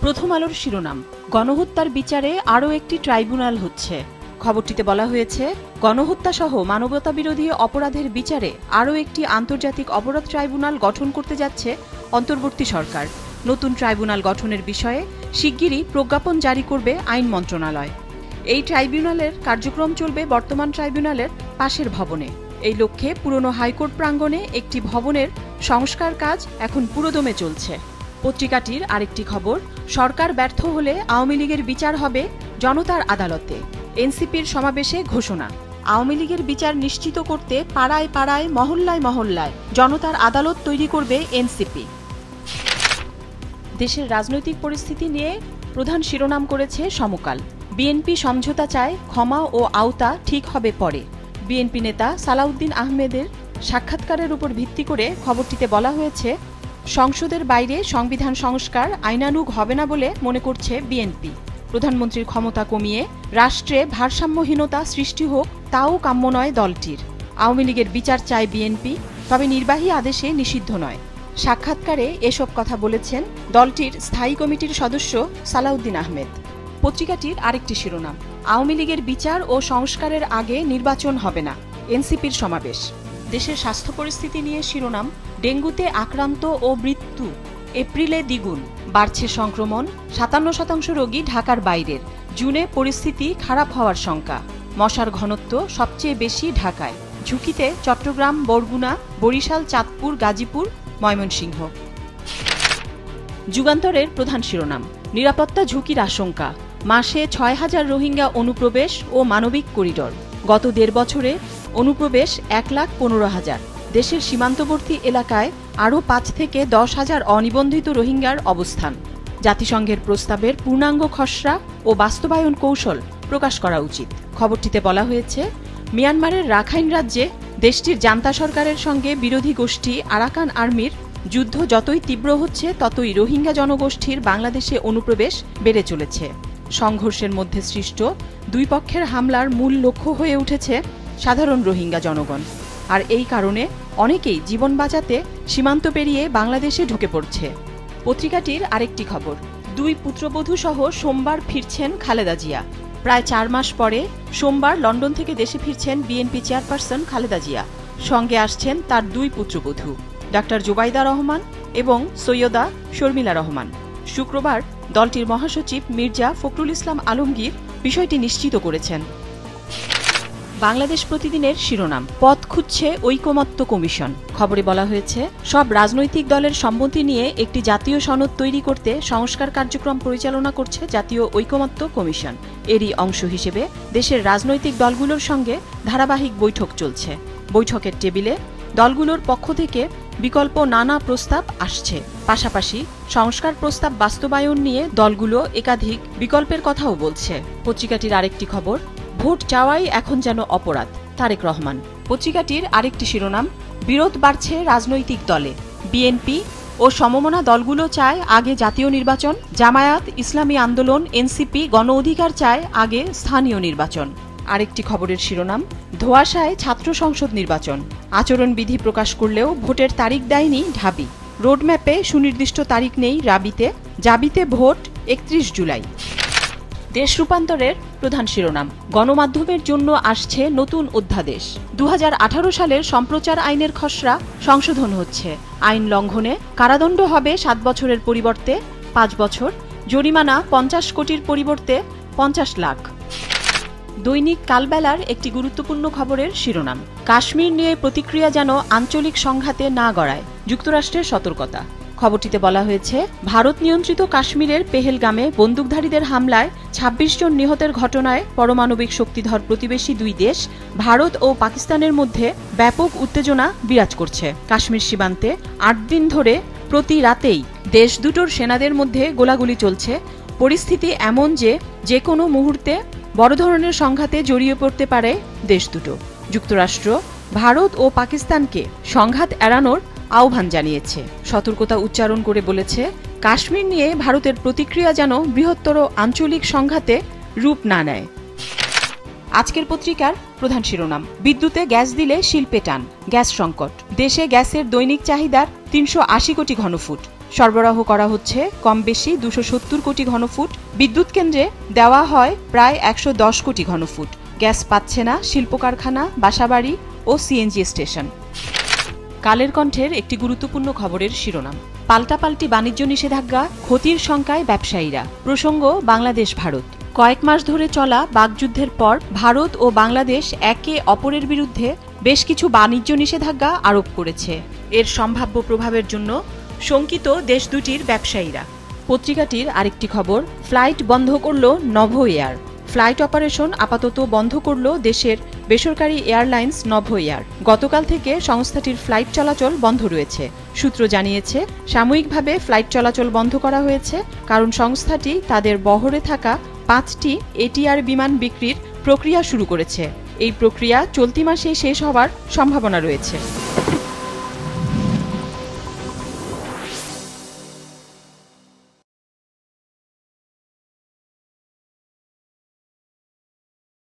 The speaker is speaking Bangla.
প্রথম আলোর শিরোনাম, গণহত্যার বিচারে আরও একটি ট্রাইব্যুনাল হচ্ছে। খবরটিতে বলা হয়েছে, গণহত্যা সহ মানবতাবিরোধী অপরাধের বিচারে আরও একটি আন্তর্জাতিক অপরাধ ট্রাইব্যুনাল গঠন করতে যাচ্ছে অন্তর্বর্তী সরকার। নতুন ট্রাইব্যুনাল গঠনের বিষয়ে শিগগিরই প্রজ্ঞাপন জারি করবে আইন মন্ত্রণালয়। এই ট্রাইব্যুনালের কার্যক্রম চলবে বর্তমান ট্রাইব্যুনালের পাশের ভবনে। এই লক্ষ্যে পুরনো হাইকোর্ট প্রাঙ্গণে একটি ভবনের সংস্কার কাজ এখন পুরোদমে চলছে। পত্রিকাটির আরেকটি খবর, সরকার ব্যর্থ হলে আওয়ামী লীগের বিচার হবে জনতার আদালতে। এনসিপির সমাবেশে ঘোষণা, আওয়ামী লীগের বিচার নিশ্চিত করতে পাড়ায় পাড়ায় মহল্লায় মহল্লায় জনতার আদালত তৈরি করবে এনসিপি। দেশের রাজনৈতিক পরিস্থিতি নিয়ে প্রধান শিরোনাম করেছে সমকাল। বিএনপি সমঝোতা চায়, ক্ষমা ও আওতা ঠিক হবে পরে। বিএনপি নেতা সালাউদ্দিন আহমেদের সাক্ষাৎকারের উপর ভিত্তি করে খবরটিতে বলা হয়েছে, সংসদের বাইরে সংবিধান সংস্কার আইনানুগ হবে না বলে মনে করছে বিএনপি। প্রধানমন্ত্রীর ক্ষমতা কমিয়ে রাষ্ট্রে ভারসাম্যহীনতা সৃষ্টি হোক, তাও কাম্য নয় দলটির। আওয়ামী লীগের বিচার চায় বিএনপি, তবে নির্বাহী আদেশে নিষিদ্ধ নয়। সাক্ষাৎকারে এসব কথা বলেছেন দলটির স্থায়ী কমিটির সদস্য সালাউদ্দিন আহমেদ। পত্রিকাটির আরেকটি শিরোনাম, আওয়ামী লীগের বিচার ও সংস্কারের আগে নির্বাচন হবে না, এনসিপির সমাবেশ। দেশের স্বাস্থ্য পরিস্থিতি নিয়ে শিরোনাম, ডেঙ্গুতে আক্রান্ত ও মৃত্যু এপ্রিলে দ্বিগুণ, বাড়ছে সংক্রমণ, 57% রোগী ঢাকার বাইরের। জুনে পরিস্থিতি খারাপ হওয়ার শঙ্কা, মশার ঘনত্ব সবচেয়ে বেশি ঢাকায়। ঝুঁকিতে চট্টগ্রাম, বরগুনা, বরিশাল, চাঁদপুর, গাজীপুর, ময়মনসিংহ। যুগান্তরের প্রধান শিরোনাম, নিরাপত্তা ঝুঁকির আশঙ্কা, মাসে 6000 রোহিঙ্গা অনুপ্রবেশ ও মানবিক করিডর। গত 1.5 বছরে অনুপ্রবেশ 1,15,000। দেশের সীমান্তবর্তী এলাকায় আরও 5 থেকে 10,000 অনিবন্ধিত রোহিঙ্গার অবস্থান। জাতিসংঘের প্রস্তাবের পূর্ণাঙ্গ খসড়া ও বাস্তবায়ন কৌশল প্রকাশ করা উচিত। খবরটিতে বলা হয়েছে, মিয়ানমারের রাখাইন রাজ্যে দেশটির জান্তা সরকারের সঙ্গে বিরোধী গোষ্ঠী আরাকান আর্মির যুদ্ধ যতই তীব্র হচ্ছে, ততই রোহিঙ্গা জনগোষ্ঠীর বাংলাদেশে অনুপ্রবেশ বেড়ে চলেছে। সংঘর্ষের মধ্যে সৃষ্ট দুই পক্ষের হামলার মূল লক্ষ্য হয়ে উঠেছে সাধারণ রোহিঙ্গা জনগণ। আর এই কারণে অনেকেই জীবন বাঁচাতে সীমান্ত পেরিয়ে বাংলাদেশে ঢুকে পড়ছে। পত্রিকাটির আরেকটি খবর, 2 পুত্রবধূ সহ সোমবার ফিরছেন খালেদা জিয়া। প্রায় 4 মাস পরে সোমবার লন্ডন থেকে দেশে ফিরছেন বিএনপি চেয়ারপারসন খালেদা জিয়া। সঙ্গে আসছেন তার 2 পুত্রবধূ, ডাক্তার জুবাইদা রহমান এবং সৈয়দা শর্মিলা রহমান। শুক্রবার দলটির মহাসচিব মির্জা ফখরুল ইসলাম আলমগীর বিষয়টি নিশ্চিত করেছেন। বাংলাদেশ প্রতিদিনের শিরোনাম, পথ খুঁজছে ঐকমত্য কমিশন। খবরে বলা হয়েছে, সব রাজনৈতিক দলের সম্মতি নিয়ে একটি জাতীয় সনদ তৈরি করতে সংস্কার কার্যক্রম পরিচালনা করছে জাতীয় ঐকমত্য কমিশন। এরই অংশ হিসেবে দেশের রাজনৈতিক দলগুলোর সঙ্গে ধারাবাহিক বৈঠক চলছে। বৈঠকের টেবিলে দলগুলোর পক্ষ থেকে বিকল্প নানা প্রস্তাব আসছে। পাশাপাশি সংস্কার প্রস্তাব বাস্তবায়ন নিয়ে দলগুলো একাধিক বিকল্পের কথাও বলছে। পত্রিকাটির আরেকটি খবর, ভোট চাওয়াই এখন যেন অপরাধ, তারেক রহমান। পত্রিকাটির আরেকটি শিরোনাম, বিরোধ বাড়ছে রাজনৈতিক দলে। বিএনপি ও সমমনা দলগুলো চায় আগে জাতীয় নির্বাচন, জামায়াত ইসলামী আন্দোলন এনসিপি গণ অধিকার চায় আগে স্থানীয় নির্বাচন। আরেকটি খবরের শিরোনাম, ধোঁয়াশায় ছাত্র সংসদ নির্বাচন। আচরণবিধি প্রকাশ করলেও ভোটের তারিখ দেয়নি ঢাবি। রোডম্যাপে সুনির্দিষ্ট তারিখ নেই রাবিতে, জাবিতে ভোট 31 জুলাই। দেশ রূপান্তরের প্রধান শিরোনাম, গণমাধ্যমের জন্য আসছে নতুন অধ্যাদেশ। 2018 সালের সম্প্রচার আইনের খসড়া সংশোধন হচ্ছে। আইন লঙ্ঘনে কারাদণ্ড হবে 7 বছরের পরিবর্তে 5 বছর, জরিমানা 50 কোটির পরিবর্তে 50 লাখ। দৈনিক কালবেলার একটি গুরুত্বপূর্ণ খবরের শিরোনাম, কাশ্মীর নিয়ে প্রতিক্রিয়া যেন আঞ্চলিক সংঘাতে না গড়ায়, যুক্তরাষ্ট্রের সতর্কতা। খবরটিতে বলা হয়েছে, ভারত নিয়ন্ত্রিত কাশ্মীরের পেহেলগামে বন্দুকধারীদের হামলায় 26 জন নিহতের ঘটনায় পারমাণবিক শক্তিধর প্রতিবেশী 2 দেশ ভারত ও পাকিস্তানের মধ্যে ব্যাপক উত্তেজনা বিরাজ করছে। কাশ্মীর সীমান্তে 8 দিন ধরে প্রতি রাতেই দেশ দুটোর সেনাদের মধ্যে গোলাগুলি চলছে। পরিস্থিতি এমন যে কোনো মুহূর্তে বড় ধরনের সংঘাতে জড়িয়ে পড়তে পারে দেশ দুটো। যুক্তরাষ্ট্র ভারত ও পাকিস্তানকে সংঘাত এড়ানোর আহ্বান জানিয়েছে। সতর্কতা উচ্চারণ করে বলেছে, কাশ্মীর নিয়ে ভারতের প্রতিক্রিয়া যেন বৃহত্তর আঞ্চলিক সংঘাতে রূপ না নেয়। আজকের পত্রিকার প্রধান শিরোনাম, বিদ্যুতে গ্যাস দিলে শিল্পে টান, গ্যাস সংকট। দেশে গ্যাসের দৈনিক চাহিদার 380 কোটি ঘনফুট। সরবরাহ করা হচ্ছে কম বেশি 270 কোটি ঘনফুট, বিদ্যুৎ কেন্দ্রে দেওয়া হয় প্রায় 110 কোটি ঘনফুট। গ্যাস পাচ্ছে না শিল্প কারখানা, বাসাবাড়ি ও সিএনজি স্টেশন। কালের কণ্ঠের একটি গুরুত্বপূর্ণ খবরের শিরোনাম। পাল্টাপাল্টি বাণিজ্য নিষেধাজ্ঞা, ক্ষতির শঙ্কায় ব্যবসায়ীরা। প্রসঙ্গ বাংলাদেশ ভারত। কয়েক মাস ধরে চলা বাকযুদ্ধের পর ভারত ও বাংলাদেশ একে অপরের বিরুদ্ধে বেশ কিছু বাণিজ্য নিষেধাজ্ঞা আরোপ করেছে। এর সম্ভাব্য প্রভাবের জন্য শঙ্কিত দেশ দুটির ব্যবসায়ীরা। পত্রিকাটির আরেকটি খবর, ফ্লাইট বন্ধ করল নভো এয়ার। ফ্লাইট অপারেশন আপাতত বন্ধ করল দেশের বেসরকারি এয়ারলাইন্স নভো এয়ার। গতকাল থেকে সংস্থাটির ফ্লাইট চলাচল বন্ধ রয়েছে। সূত্র জানিয়েছে, সাময়িকভাবে ফ্লাইট চলাচল বন্ধ করা হয়েছে কারণ সংস্থাটি তাদের বহরে থাকা 5টি এটিআর বিমান বিক্রির প্রক্রিয়া শুরু করেছে। এই প্রক্রিয়া চলতি মাসেই শেষ হওয়ার সম্ভাবনা রয়েছে।